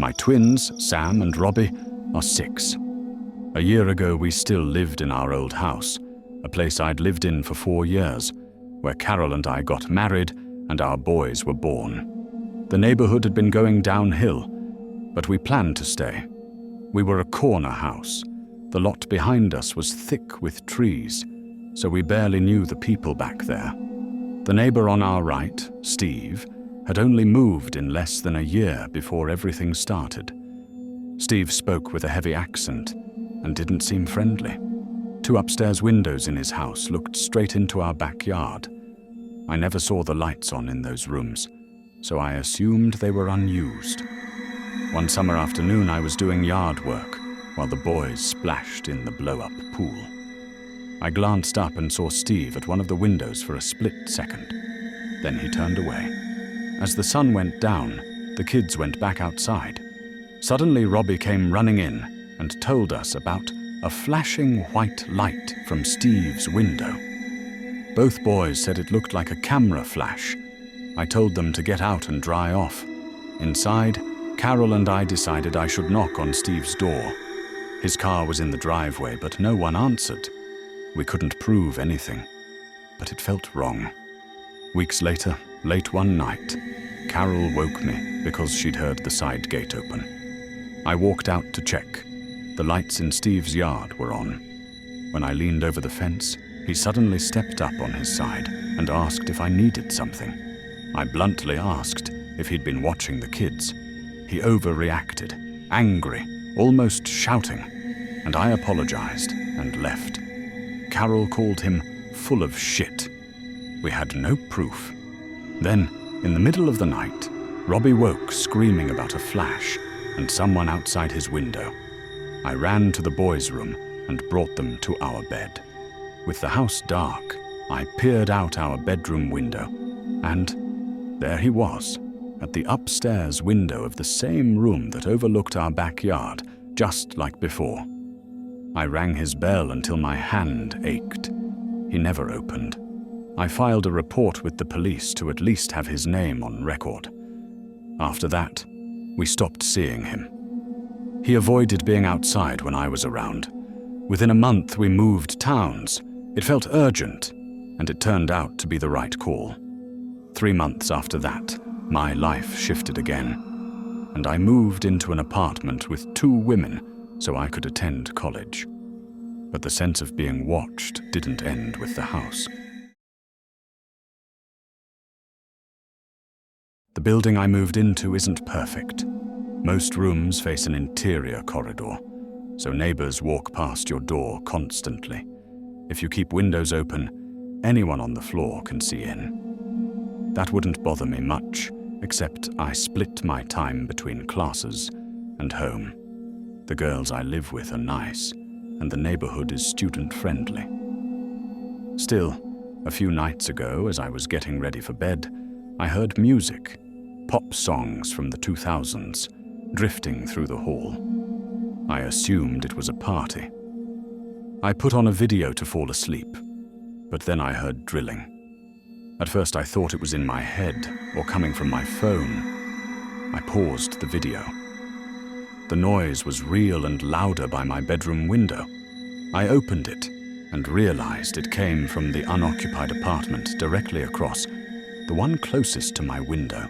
My twins, Sam and Robbie, are 6. A year ago, we still lived in our old house, a place I'd lived in for 4 years, where Carol and I got married and our boys were born. The neighborhood had been going downhill, but we planned to stay. We were a corner house. The lot behind us was thick with trees, so we barely knew the people back there. The neighbor on our right, Steve, had only moved in less than a year before everything started. Steve spoke with a heavy accent and didn't seem friendly. 2 upstairs windows in his house looked straight into our backyard. I never saw the lights on in those rooms, so I assumed they were unused. One summer afternoon, I was doing yard work while the boys splashed in the blow-up pool. I glanced up and saw Steve at one of the windows for a split second. Then he turned away. As the sun went down, the kids went back outside. Suddenly, Robbie came running in and told us about a flashing white light from Steve's window. Both boys said it looked like a camera flash. I told them to get out and dry off. Inside, Carol and I decided I should knock on Steve's door. His car was in the driveway, but no one answered. We couldn't prove anything, but it felt wrong. Weeks later, late one night, Carol woke me because she'd heard the side gate open. I walked out to check. The lights in Steve's yard were on. When I leaned over the fence, he suddenly stepped up on his side and asked if I needed something. I bluntly asked if he'd been watching the kids. He overreacted, angry, almost shouting, and I apologized and left. Carol called him full of shit. We had no proof. Then, in the middle of the night, Robbie woke screaming about a flash and someone outside his window. I ran to the boys' room and brought them to our bed. With the house dark, I peered out our bedroom window, and there he was, at the upstairs window of the same room that overlooked our backyard, just like before. I rang his bell until my hand ached. He never opened. I filed a report with the police to at least have his name on record. After that, we stopped seeing him. He avoided being outside when I was around. Within a month, we moved towns. It felt urgent, and it turned out to be the right call. 3 months after that, my life shifted again, and I moved into an apartment with 2 women so I could attend college. But the sense of being watched didn't end with the house. The building I moved into isn't perfect. Most rooms face an interior corridor, so neighbors walk past your door constantly. If you keep windows open, anyone on the floor can see in. That wouldn't bother me much, except I split my time between classes and home. The girls I live with are nice, and the neighborhood is student-friendly. Still, a few nights ago, as I was getting ready for bed, I heard music, pop songs from the 2000s, drifting through the hall. I assumed it was a party. I put on a video to fall asleep, but then I heard drilling. At first I thought it was in my head or coming from my phone. I paused the video. The noise was real and louder by my bedroom window. I opened it and realized it came from the unoccupied apartment directly across, the one closest to my window.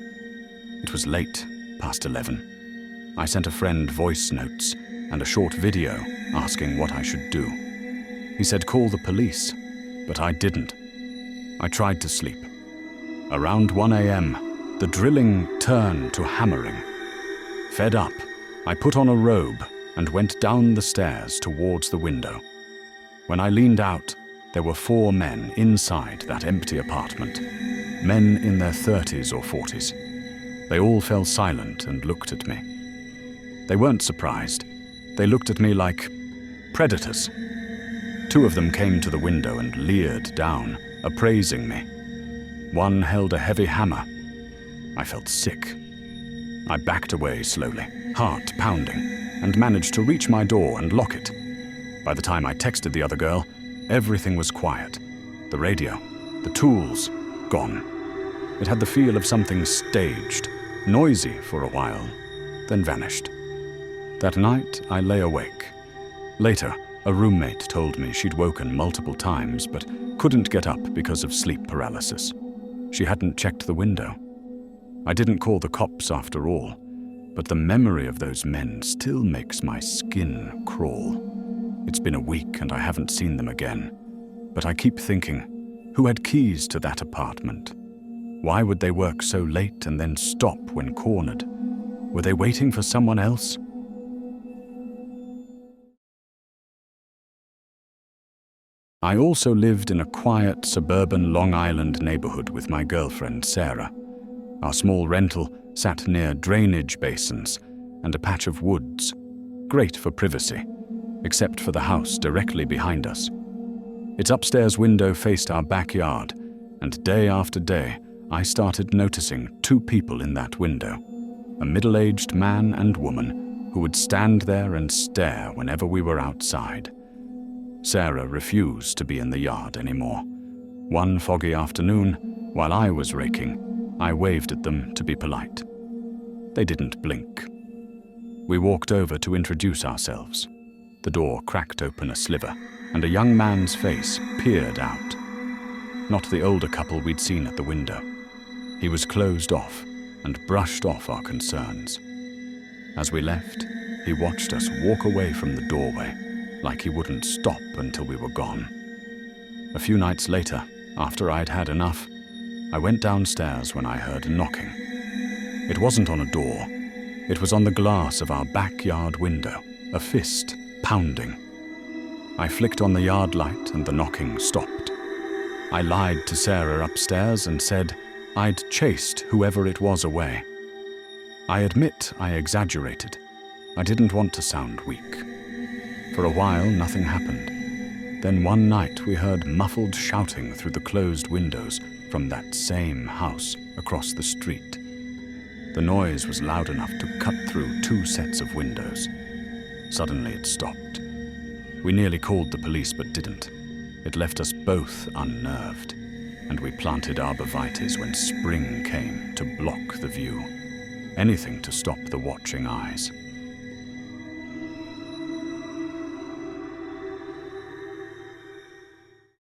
It was late, past 11. I sent a friend voice notes and a short video asking what I should do. He said call the police, but I didn't. I tried to sleep. Around 1 a.m., the drilling turned to hammering. Fed up, I put on a robe and went down the stairs towards the window. When I leaned out, there were 4 men inside that empty apartment, men in their 30s or 40s. They all fell silent and looked at me. They weren't surprised. They looked at me like predators. 2 of them came to the window and leered down, appraising me. One held a heavy hammer. I felt sick. I backed away slowly, heart pounding, and managed to reach my door and lock it. By the time I texted the other girl, everything was quiet. The radio, the tools, gone. It had the feel of something staged, noisy for a while. then vanished. That night, I lay awake. Later, a roommate told me she'd woken multiple times but couldn't get up because of sleep paralysis. She hadn't checked the window. I didn't call the cops after all, but the memory of those men still makes my skin crawl. It's been a week and I haven't seen them again, but I keep thinking, who had keys to that apartment? Why would they work so late and then stop when cornered? Were they waiting for someone else? I also lived in a quiet suburban Long Island neighborhood with my girlfriend Sarah. Our small rental sat near drainage basins and a patch of woods, great for privacy, except for the house directly behind us. Its upstairs window faced our backyard, and day after day, I started noticing two people in that window, a middle-aged man and woman who would stand there and stare whenever we were outside. Sarah refused to be in the yard anymore. One foggy afternoon, while I was raking, I waved at them to be polite. They didn't blink. We walked over to introduce ourselves. The door cracked open a sliver, and a young man's face peered out. Not the older couple we'd seen at the window. He was closed off and brushed off our concerns. As we left, he watched us walk away from the doorway, like he wouldn't stop until we were gone. A few nights later, after I'd had enough, I went downstairs when I heard knocking. It wasn't on a door. It was on the glass of our backyard window, a fist pounding. I flicked on the yard light and the knocking stopped. I lied to Sarah upstairs and said I'd chased whoever it was away. I admit I exaggerated. I didn't want to sound weak. For a while, nothing happened. Then one night we heard muffled shouting through the closed windows from that same house across the street. The noise was loud enough to cut through two sets of windows. Suddenly it stopped. We nearly called the police but didn't. It left us both unnerved, and we planted arborvitaes when spring came to block the view. Anything to stop the watching eyes.